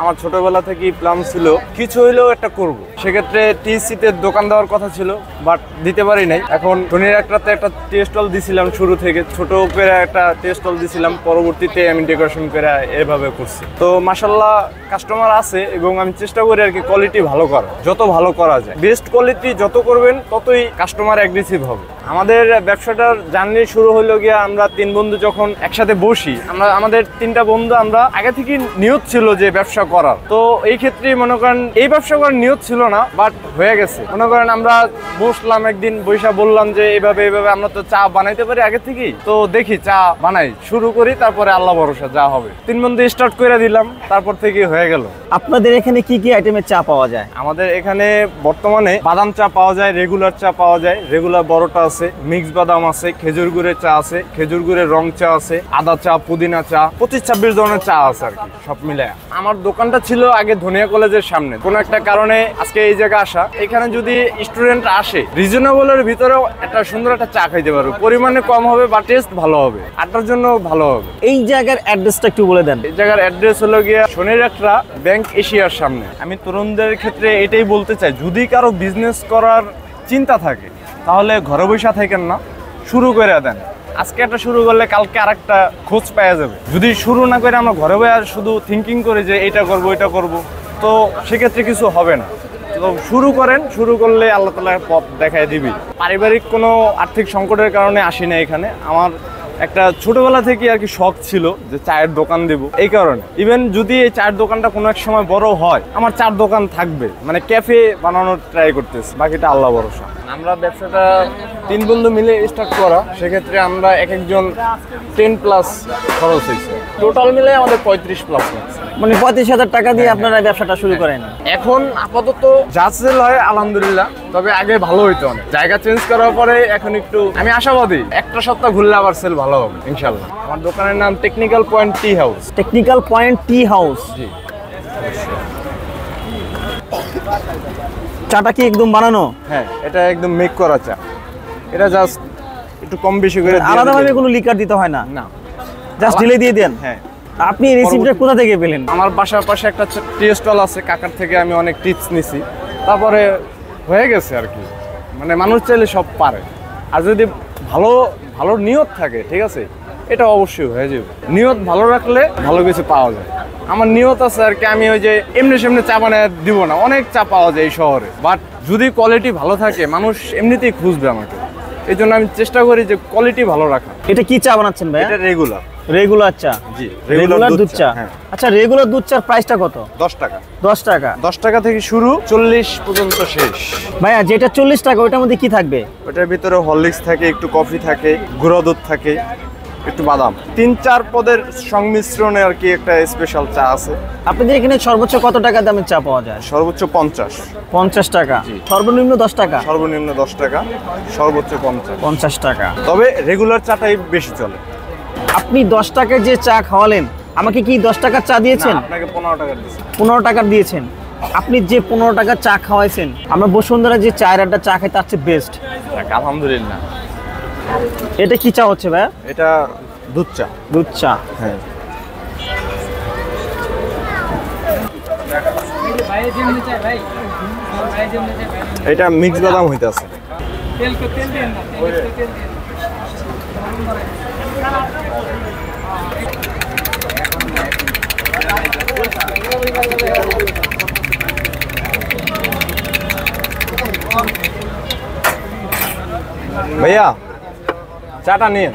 আমার ছোটবেলা থেকেই প্ল্যান ছিল কিছু হইলেও একটা করব। সেক্ষেত্রে টিসিতে দোকান দেওয়ার কথা ছিল, বাট দিতে পারি নাই। এখন শনির একটাতে একটা টি স্টল দিছিলাম, শুরু থেকে ছোট করে একটা টি স্টল দিছিলাম, পরবর্তীতে আমি ডেকোরেশন করে এভাবে করছি। তো মাশাআল্লাহ কাস্টমার আছে এবং আমি চেষ্টা করি আর কি কোয়ালিটি ভালো করা, যত ভালো করা যায়। বেস্ট কোয়ালিটি যত করবেন ততই কাস্টমার অ্যাগ্রেসিভ হবে। আমাদের ব্যবসাটার জার্নি শুরু হলো গিয়া আমরা 3 বন্ধু যখন একসাথে বসি, আমাদের 3টা বন্ধু আমরা আগে থেকে নিয়ত ছিল যে ব্যবসা করার। তো এই ক্ষেত্রে মনে করেন এই ব্যবসা করার নিয়ত ছিল না, বাট হয়ে গেছে। মনে করেন আমরা বসলাম একদিন, বৈশা বললাম যে এইভাবে আমরা তো চা বানাইতে পারি আগে থেকেই, তো দেখি চা বানাই, শুরু করি, তারপরে আল্লাহ ভরসা যা হবে। 3 বন্ধু স্টার্ট করে দিলাম, তারপর থেকে হয়ে গেল। আপনাদের এখানে কি কি আইটেমের চা পাওয়া যায়? আমাদের এখানে বর্তমানে বাদাম চা পাওয়া যায়, রেগুলার চা পাওয়া যায়, রেগুলার বড়টা আছে, মিক্স বাদাম আছে, খেজুর গুড়ের চা আছে, খেজুর গুড়ের রং চা আছে, আদা চা, পুদিনা চা, 25-26 ধরনের চা আছে আর কি, সব মিলে। আমার দোকানটা ছিল আগে ধনিয়া কলেজের সামনে। কোনো একটা কারণে আজকে এই জায়গায় আসা। এখানে যদি স্টুডেন্ট আসে, রিজনেবলের ভিতরেও একটা সুন্দর একটা চা খাইতে পারবে, পরিমাণে কম হবে বা টেস্ট ভালো হবে, আড্ডার জন্য ভালো হবে। এই জায়গার অ্যাড্রেসটা একটু বলে দেন। এই জায়গার অ্যাড্রেস হলো গিয়া শনির একটা ব্যাংক এশিয়ার সামনে। আমি তরুণদের ক্ষেত্রে এটাই বলতে চাই, যদি কারো বিজনেস করার চিন্তা থাকে তাহলে ঘরে বসে থাকেন না, শুরু করে দেন। আজকে একটা শুরু করলে কালকে আরেকটা খোঁজ পাওয়া যাবে। যদি শুরু না করে আমরা ঘরে বসে শুধু থিঙ্কিং করি যে এটা করব এটা করব, তো সেক্ষেত্রে কিছু হবে না। তো শুরু করেন, শুরু করলে আল্লাহ তাআলা পথ দেখায় দিবি। পারিবারিক কোনো আর্থিক সংকটের কারণে আসি না এখানে। আমার একটা ছোটবেলা থেকে আর কি শখ ছিল যে চায়ের দোকান দেব, এই কারণে। ইভেন যদি এই চায়ের দোকানটা কোনো এক সময় বড় হয়, আমার চার দোকান থাকবে, মানে ক্যাফে বানানোর ট্রাই করতেছি, বাকিটা আল্লাহ ভরসা। আমরা ব্যবসাটা 3 বন্ধু মিলে স্টার্ট করা, সেক্ষেত্রে আমরা একজন 10+ খরচ হয়েছে, টোটাল মিলে আমাদের 35+ লাগছে। মানে 35,000 টাকা দিয়ে আপনারা ব্যবসাটা শুরু করেন। এখন আপাতত যা সেল হয় আলহামদুলিল্লাহ, তবে আগে ভালো হইতো অনেক। জায়গা চেঞ্জ করার পরে এখন একটু আমি আশাবাদী, একটা সপ্তাহ ঘুরলে আবার সেল ভালো হবে ইনশাল্লাহ। আমার দোকানের নাম technical point T house. Technical point T house. জি। চাটা কি একদম বানানো? হ্যাঁ, এটা একদম মেক করা চা। এটা জাস্ট একটু কম বেশি করে আলাদাভাবে কোনো লিকার দিতে হয় না? না, জাস্ট ঢেলে দিয়ে দেন। হ্যাঁ। আপনি এই রেসিপিটা কোথা থেকে পেলেন? আমার বাসার পাশে একটা টি স্টল আছে, কাকার থেকে আমি অনেক টিপস নিছি, তারপরে হয়ে গেছে আর কি। মানে মানুষ চাইলে সব পারে, আর যদি ভালো ভালো নিয়ত থাকে, ঠিক আছে, এটা অবশ্যই হয়ে যাবে। নিয়ত ভালো রাখলে ভালো কিছু পাওয়া যায়। আমার নিয়ত আছে আর কি, আমি ওই যে এমনি সেমনি চা বানায় দিব না। অনেক চা পাওয়া যায় এই শহরে, বাট যদি কোয়ালিটি ভালো থাকে মানুষ এমনিতেই খুঁজবে আমাকে। এই জন্য আমি চেষ্টা করি যে কোয়ালিটি ভালো রাখা। এটা কি চা বানাচ্ছেন ভাই? এটা রেগুলার চা। জি, রেগুলার দুধ চা। হ্যাঁ। আচ্ছা, রেগুলার দুধ চার প্রাইসটা কত? 10 টাকা। 10 টাকা। 10 টাকা থেকে শুরু, 40 পর্যন্ত শেষ। ভাইয়া, যেটা 40 টাকা ওটার মধ্যে কি থাকবে? ওটার ভিতরে হরলিক্স থাকে, একটু কফি থাকে, গুঁড়ো দুধ থাকে, একটু বাদাম, 3-4 পদের সংমিশ্রণে আর কি একটা স্পেশাল চা আছে। আপনাদের এখানে সর্বোচ্চ কত টাকা দামের চা পাওয়া যায়? সর্বোচ্চ 50। 50 টাকা। সর্বনিম্ন 10 টাকা। সর্বনিম্ন 10 টাকা, সর্বোচ্চ 50 টাকা। তবে রেগুলার চাটাই বেশি চলে। আপনি 10 টাকায় যে চা খাওয়ালেন, আমাকে কি 10 টাকার চা দিয়েছেন? আপনাকে 15 টাকা দিয়েছি। 15 টাকার দিয়েছেন। আপনি যে 15 টাকার চা খাওয়াইছেন, আমরা বসুন্ধরা যে চায়ের আড্ডা চা খাই তার চেয়ে বেস্ট। আলহামদুলিল্লাহ। এটা কি চা হচ্ছে ভাইয়া? এটা দুধ চা। দুধ চা। হ্যাঁ। এটা মিক্স বাদাম হইতাছে। ভাইয়া চাটা নিন।